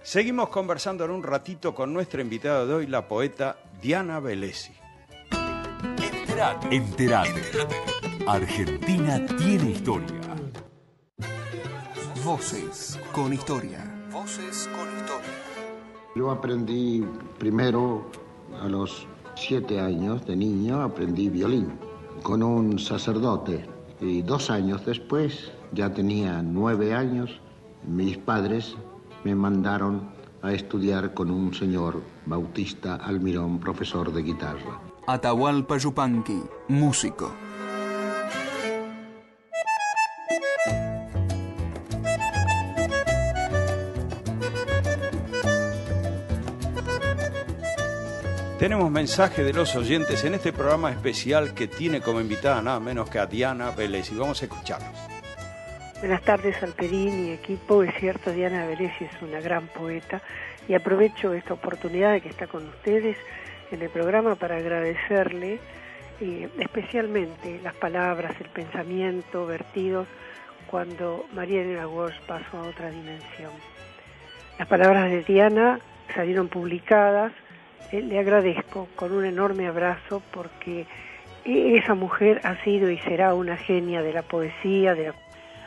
Seguimos conversando en un ratito con nuestra invitada de hoy, la poeta Diana Velesi. Entérate. Argentina tiene historia. Voces con historia. Voces con historia. Yo aprendí primero a los 7 años de niño, aprendí violín con un sacerdote y 2 años después, ya tenía 9 años, mis padres me mandaron a estudiar con un señor Bautista Almirón, profesor de guitarra. Atahualpa Yupanqui, músico. Tenemos mensaje de los oyentes en este programa especial que tiene como invitada nada menos que a Diana Velesi. Vamos a escucharlos. Buenas tardes, Alperín y equipo. Es cierto, Diana Velesi es una gran poeta y aprovecho esta oportunidad de que está con ustedes en el programa para agradecerle especialmente las palabras, el pensamiento vertidos cuando María Elena Walsh pasó a otra dimensión. Las palabras de Diana salieron publicadas. Le agradezco con un enorme abrazo porque esa mujer ha sido y será una genia de la poesía, de la...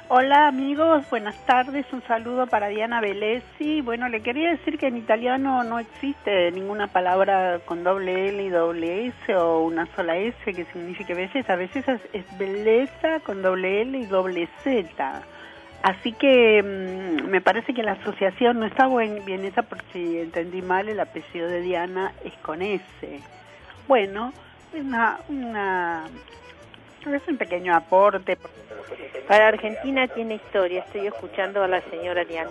Hola amigos, buenas tardes, un saludo para Diana Velesi. Bueno, le quería decir que en italiano no existe ninguna palabra con doble L y doble S o una sola S que signifique belleza. A veces es belleza con doble L y doble Z. Así que me parece que la asociación no está bien hecha, por si entendí mal, el apellido de Diana es con S. Bueno, es es un pequeño aporte. Para Argentina tiene historia, estoy escuchando a la señora Diana.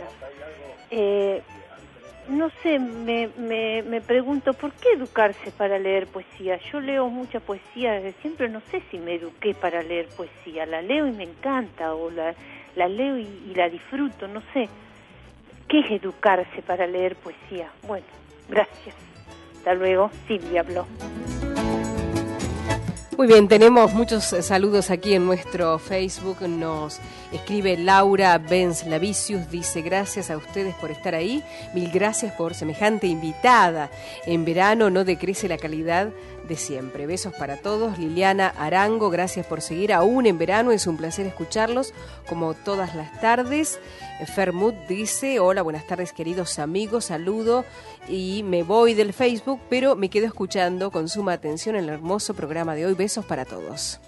No sé, me pregunto, ¿por qué educarse para leer poesía? Yo leo mucha poesía desde siempre, no sé si me eduqué para leer poesía. La leo y me encanta, o la leo y la disfruto, no sé. ¿Qué es educarse para leer poesía? Bueno, gracias. Hasta luego, Silvia habló. Muy bien, tenemos muchos saludos aquí en nuestro Facebook. Nos escribe Laura Benz Lavicius, dice: gracias a ustedes por estar ahí, mil gracias por semejante invitada. En verano no decrece la calidad de siempre. Besos para todos. Liliana Arango, gracias por seguir aún en verano, es un placer escucharlos como todas las tardes. Fermut dice: hola, buenas tardes queridos amigos, saludo y me voy del Facebook, pero me quedo escuchando con suma atención el hermoso programa de hoy. Besos para todos.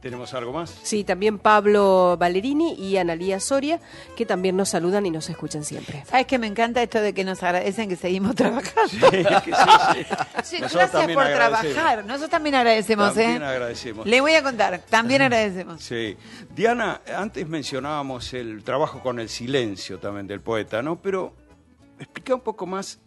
¿Tenemos algo más? Sí, también Pablo Valerini y Analía Soria, que también nos saludan y nos escuchan siempre. ¿Sabes que me encanta esto de que nos agradecen que seguimos trabajando? Sí, sí. Gracias por trabajar. Nosotros también agradecemos. También agradecemos. Le voy a contar, también agradecemos. Sí. Diana, antes mencionábamos el trabajo con el silencio también del poeta, ¿no? Pero explica un poco más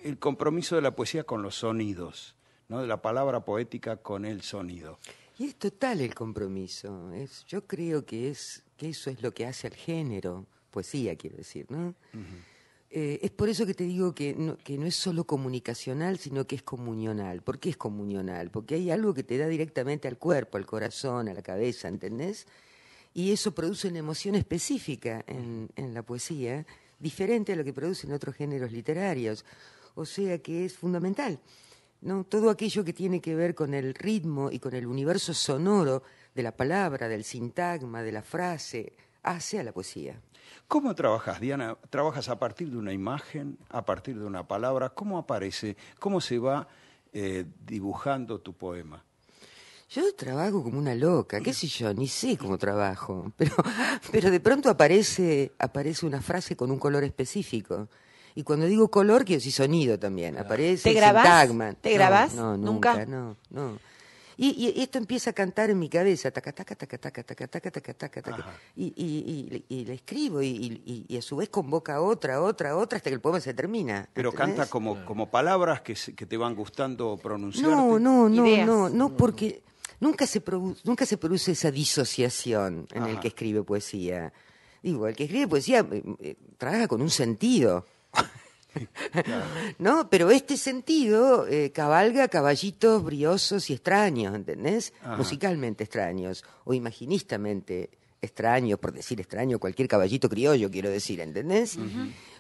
el compromiso de la poesía con los sonidos, ¿no? De la palabra poética con el sonido. Y es total el compromiso. Yo creo que eso es lo que hace al género, poesía quiero decir, ¿no? Es por eso que te digo que no es solo comunicacional, sino que es comunional. ¿Por qué es comunional? Porque hay algo que te da directamente al cuerpo, al corazón, a la cabeza, ¿entendés? Y eso produce una emoción específica en la poesía, diferente a lo que producen otros géneros literarios. O sea que es fundamental, ¿no? Todo aquello que tiene que ver con el ritmo y con el universo sonoro de la palabra, del sintagma, de la frase, hace a la poesía. ¿Cómo trabajas, Diana? ¿Trabajas a partir de una imagen, a partir de una palabra? ¿Cómo aparece? ¿Cómo se va dibujando tu poema? Yo trabajo como una loca, qué sé yo, ni sé cómo trabajo, pero de pronto aparece una frase con un color específico. Y cuando digo color, quiero decir sonido también. Aparece ¿Te grabás? sintagma. ¿Te grabás? No, ¿Nunca? No. Y esto empieza a cantar en mi cabeza, taca, taca, taca, taca, taca, taca, taca, taca, taca. Y la escribo y a su vez convoca otra, hasta que el poema se termina. Pero ¿entendés? canta como palabras que te van gustando pronunciar. No, porque nunca se produce esa disociación en el que escribe poesía. Digo, el que escribe poesía trabaja con un sentido. ¿No? Pero este sentido cabalga caballitos briosos y extraños, ¿entendés? Musicalmente extraños o imaginistamente extraños, por decir extraño, cualquier caballito criollo, quiero decir, ¿entendés?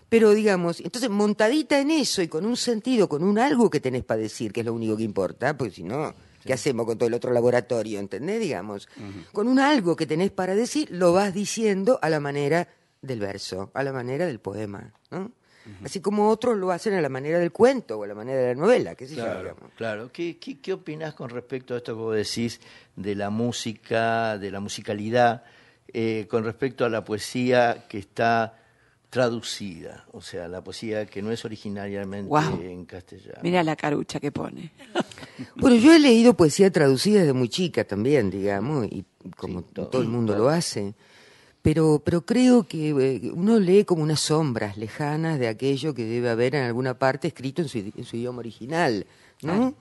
Pero digamos, entonces montadita en eso y con un sentido, con un algo que tenés para decir, que es lo único que importa, porque si no, ¿qué hacemos con todo el otro laboratorio? ¿Entendés? Digamos, con un algo que tenés para decir, lo vas diciendo a la manera del verso, a la manera del poema, ¿no? Así como otros lo hacen a la manera del cuento o a la manera de la novela, qué sé yo, digamos. Claro. ¿Qué opinás con respecto a esto que vos decís de la música, de la musicalidad, con respecto a la poesía que está traducida? O sea, la poesía que no es originariamente en castellano. Mira la carucha que pone. Bueno, yo he leído poesía traducida desde muy chica también, digamos, y como todo el mundo lo hace. Pero creo que uno lee como unas sombras lejanas de aquello que debe haber en alguna parte escrito en su idioma original, ¿no?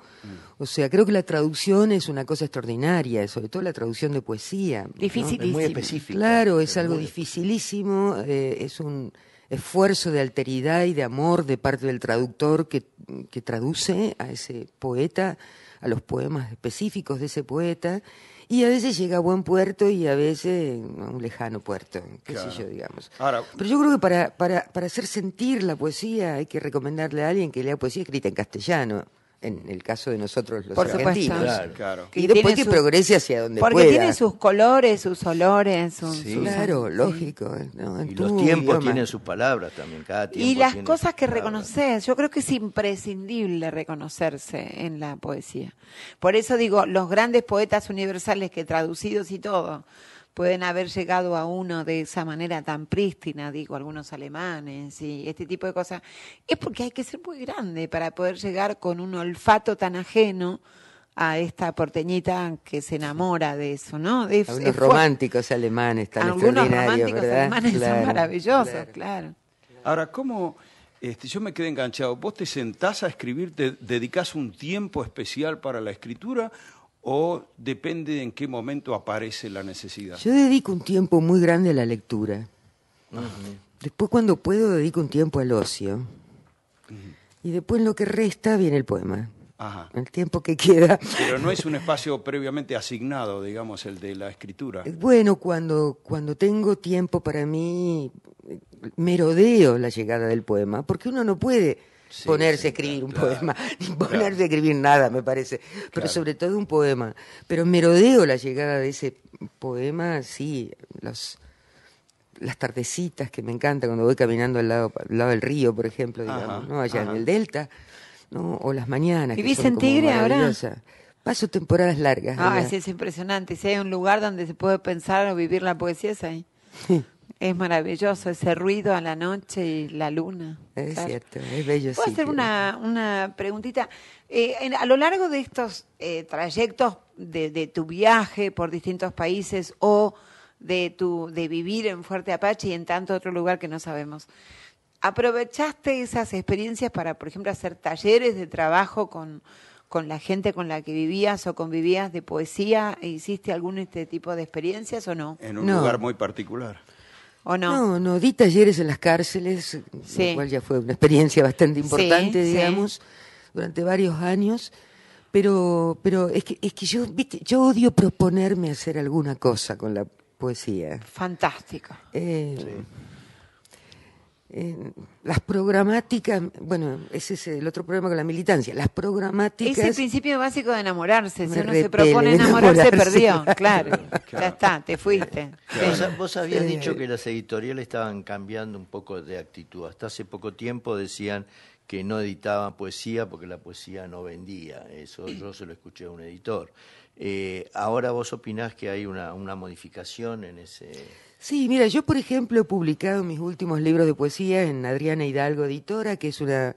O sea, creo que la traducción es una cosa extraordinaria, sobre todo la traducción de poesía. Dificilísimo. Es muy específica. Claro, es algo dificilísimo, es un esfuerzo de alteridad y de amor de parte del traductor que traduce a ese poeta, a los poemas específicos de ese poeta. Y a veces llega a buen puerto y a veces a un lejano puerto, qué sé yo, digamos. Pero yo creo que para hacer sentir la poesía hay que recomendarle a alguien que lea poesía escrita en castellano, en el caso de nosotros los argentinos. Claro. Y después que progrese hacia donde porque pueda. Porque tiene sus colores, sus olores. Claro, lógico. ¿no? Y los tiempos tienen sus palabras también, cada tiempo. Y las cosas que reconoces, yo creo que es imprescindible reconocerse en la poesía. Por eso digo, los grandes poetas universales que traducidos y todo, pueden haber llegado a uno de esa manera tan prístina, digo, algunos alemanes y este tipo de cosas, es porque hay que ser muy grande para poder llegar con un olfato tan ajeno a esta porteñita que se enamora de eso, ¿no? Algunos románticos alemanes tan extraordinarios, románticos ¿verdad? alemanes son maravillosos, claro. Ahora, ¿cómo...? Yo me quedé enganchado. ¿Vos te sentás a escribir, te dedicás un tiempo especial para la escritura o depende en qué momento aparece la necesidad? Yo dedico un tiempo muy grande a la lectura. Después, cuando puedo, dedico un tiempo al ocio. Y después, lo que resta, viene el poema. El tiempo que queda. Pero no es un espacio previamente asignado, digamos, el de la escritura. Bueno, cuando tengo tiempo para mí, merodeo la llegada del poema, porque uno no puede ponerse a escribir un poema, ni ponerse a escribir nada, me parece, pero sobre todo un poema. Pero merodeo la llegada de ese poema, sí, las tardecitas que me encanta cuando voy caminando al lado del río, por ejemplo, digamos, ¿no? Allá en el delta, ¿no? O las mañanas. ¿Vivís en Tigre ahora? Paso temporadas largas. Sí, es impresionante. Si hay un lugar donde se puede pensar o vivir la poesía, es ahí. Es maravilloso ese ruido a la noche y la luna. Es cierto, es bello. ¿Puedo hacer una preguntita? A lo largo de estos trayectos de tu viaje por distintos países o de vivir en Fuerte Apache y en tanto otro lugar que no sabemos, ¿aprovechaste esas experiencias para, por ejemplo, hacer talleres de trabajo con la gente con la que vivías o convivías de poesía? ¿Hiciste algún tipo de experiencias o no? En un lugar muy particular. ¿O no? No, di talleres en las cárceles, lo cual ya fue una experiencia bastante importante, digamos, durante varios años. Pero es que yo, viste, yo odio proponerme hacer alguna cosa con la poesía. Fantástico. Las programáticas, bueno, ese es el otro problema con la militancia. Las programáticas. Es el principio básico de enamorarse. Si uno se repele propone enamorarse, perdió. claro. Claro, ya está, te fuiste. Vos habías dicho que las editoriales estaban cambiando un poco de actitud. Hasta hace poco tiempo decían que no editaban poesía porque la poesía no vendía. Eso yo se lo escuché a un editor. Ahora vos opinás que hay una modificación en ese... Sí, mira, yo por ejemplo he publicado mis últimos libros de poesía en Adriana Hidalgo Editora, que es una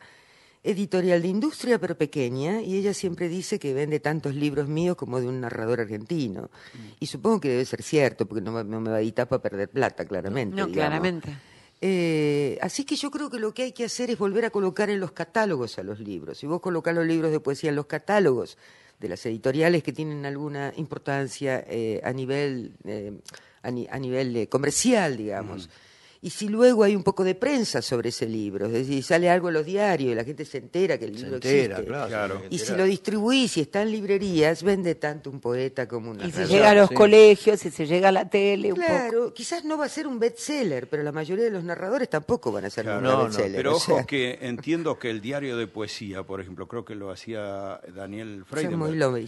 editorial de industria pero pequeña, y ella siempre dice que vende tantos libros míos como de un narrador argentino. Y supongo que debe ser cierto, porque no me va a editar para perder plata, claramente. No, digamos. claramente. Así que yo creo que lo que hay que hacer es volver a colocar en los catálogos a los libros. Si vos colocás los libros de poesía en los catálogos de las editoriales que tienen alguna importancia a nivel comercial, digamos. Y si luego hay un poco de prensa sobre ese libro, es decir, sale algo en los diarios y la gente se entera que el libro existe. Claro. Y si lo distribuís y está en librerías, vende tanto un poeta como una... Y se llega a los colegios, y se llega a la tele un poco. Claro, quizás no va a ser un bestseller, pero la mayoría de los narradores tampoco van a ser un bestseller. Pero o sea, ojo que entiendo que el diario de poesía, por ejemplo, creo que lo hacía Daniel Freydenberg.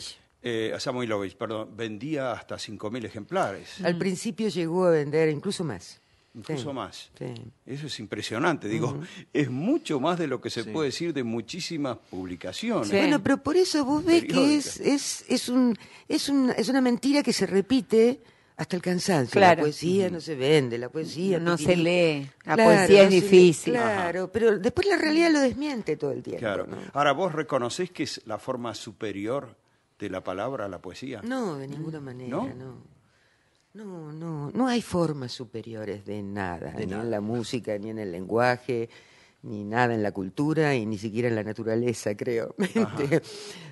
Samoilovich, perdón, vendía hasta 5.000 ejemplares. Al principio llegó a vender incluso más. Incluso más. Sí. Eso es impresionante. Digo, es mucho más de lo que se puede decir de muchísimas publicaciones. Sí. Bueno, pero por eso vos ves que es una mentira que se repite hasta el cansancio. Claro. La poesía no se vende, la poesía no se lee, la claro, poesía es difícil. Claro, pero después la realidad lo desmiente todo el tiempo. Claro. ¿no? Ahora, ¿vos reconocés que es la forma superior de la palabra a la poesía? No, de ninguna manera, no hay formas superiores de nada, ni en la música, ni en el lenguaje, ni nada en la cultura, y ni siquiera en la naturaleza, creo.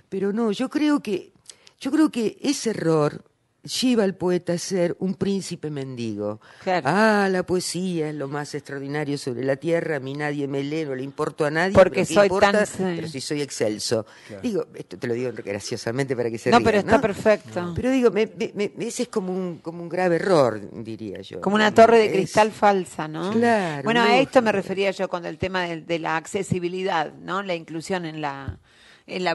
Pero no, yo creo que ese error lleva al poeta a ser un príncipe mendigo. Claro. La poesía es lo más extraordinario sobre la tierra, a mí nadie me lee, no le importo a nadie, porque soy pero si soy excelso. Claro. Digo, esto te lo digo graciosamente para que se rían, pero está perfecto. Pero digo, ese es como un grave error, diría yo. Como una torre de cristal falsa, ¿no? Claro. Bueno, a esto me refería yo con el tema de la accesibilidad, ¿no? La inclusión en la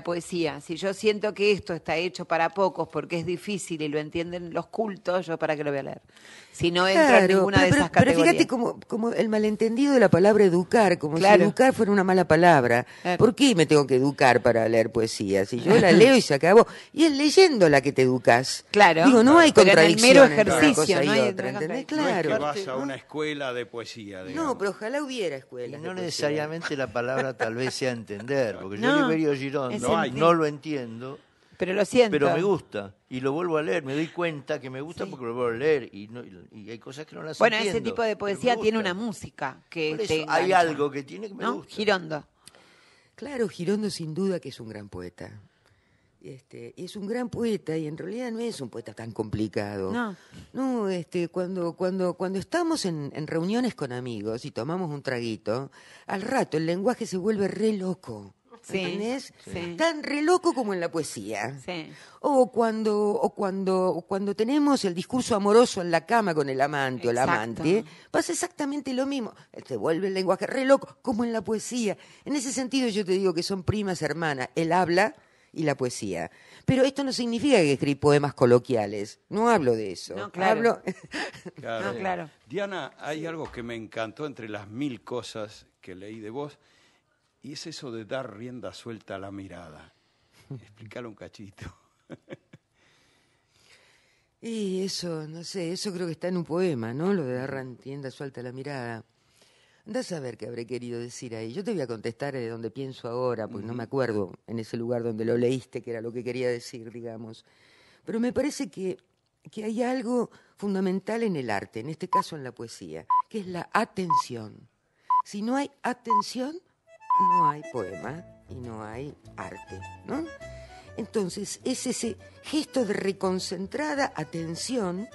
poesía. Si yo siento que esto está hecho para pocos porque es difícil y lo entienden los cultos, ¿yo para qué lo voy a leer? Si no entra en ninguna de esas categorías. Pero fíjate como el malentendido de la palabra educar, como si educar fuera una mala palabra. Claro. ¿Por qué me tengo que educar para leer poesía? Si yo la leo y se acabó. Y es leyéndola que te educas. Claro. Digo, no hay contradicción en el mero ejercicio, entre una cosa no hay y otra, ¿entendés? Claro. No es que vas a una escuela de poesía, digamos. No, pero ojalá hubiera escuelas. Y no necesariamente la palabra tal vez sea entender, porque yo Liberio Girón no lo entiendo. Pero lo siento. Pero me gusta. Y lo vuelvo a leer. Me doy cuenta que me gusta porque lo vuelvo a leer. Y hay cosas que no las entiendo. Bueno, ese tipo de poesía tiene una música que por eso, te hay algo que tiene que me gusta. Girondo. Claro, Girondo sin duda que es un gran poeta. Es un gran poeta y en realidad no es un poeta tan complicado. No, cuando estamos en reuniones con amigos y tomamos un traguito, al rato el lenguaje se vuelve re loco. ¿Entendés? Sí. Tan re loco como en la poesía. Sí. O cuando tenemos el discurso amoroso en la cama con el amante o la amante, pasa exactamente lo mismo. Se vuelve el lenguaje re loco como en la poesía. En ese sentido yo te digo que son primas hermanas, el habla y la poesía. Pero esto no significa que escribí poemas coloquiales. No hablo de eso. No, claro. Claro. Diana, hay algo que me encantó entre las 1000 cosas que leí de vos. Y es eso de dar rienda suelta a la mirada. Explícalo un cachito. Y eso, no sé, eso creo que está en un poema, ¿no? Lo de dar rienda suelta a la mirada. Andás a ver qué habré querido decir ahí. Yo te voy a contestar de donde pienso ahora, porque no me acuerdo en ese lugar donde lo leíste, que era lo que quería decir, digamos. Pero me parece que hay algo fundamental en el arte, en este caso en la poesía, que es la atención. Si no hay atención, no hay poema y no hay arte, ¿no? Entonces, es ese gesto de reconcentrada atención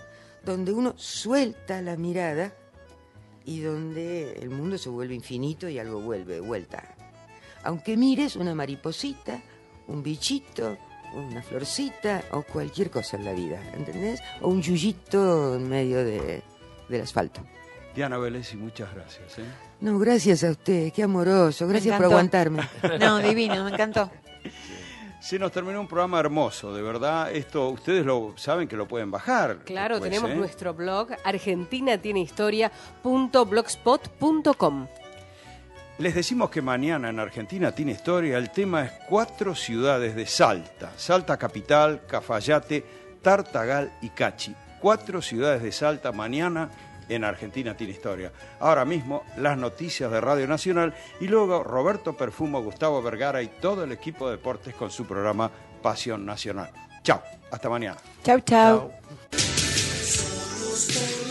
donde uno suelta la mirada y donde el mundo se vuelve infinito y algo vuelve de vuelta. Aunque mires una mariposita, un bichito, una florcita o cualquier cosa en la vida, ¿entendés? O un yuyito en medio del asfalto. Diana Velesi, muchas gracias. No, gracias a usted, qué amoroso, gracias por aguantarme. No, divino, me encantó. Se nos terminó un programa hermoso, de verdad. Esto ustedes lo saben que lo pueden bajar. Claro, después, tenemos nuestro blog argentinatienehistoria.blogspot.com. Les decimos que mañana en Argentina Tiene Historia el tema es 4 ciudades de Salta. Salta capital, Cafayate, Tartagal y Cachi. 4 ciudades de Salta mañana en Argentina Tiene Historia. Ahora mismo las noticias de Radio Nacional y luego Roberto Perfumo, Gustavo Vergara y todo el equipo de deportes con su programa Pasión Nacional. Chao, hasta mañana. Chau, chau. Somos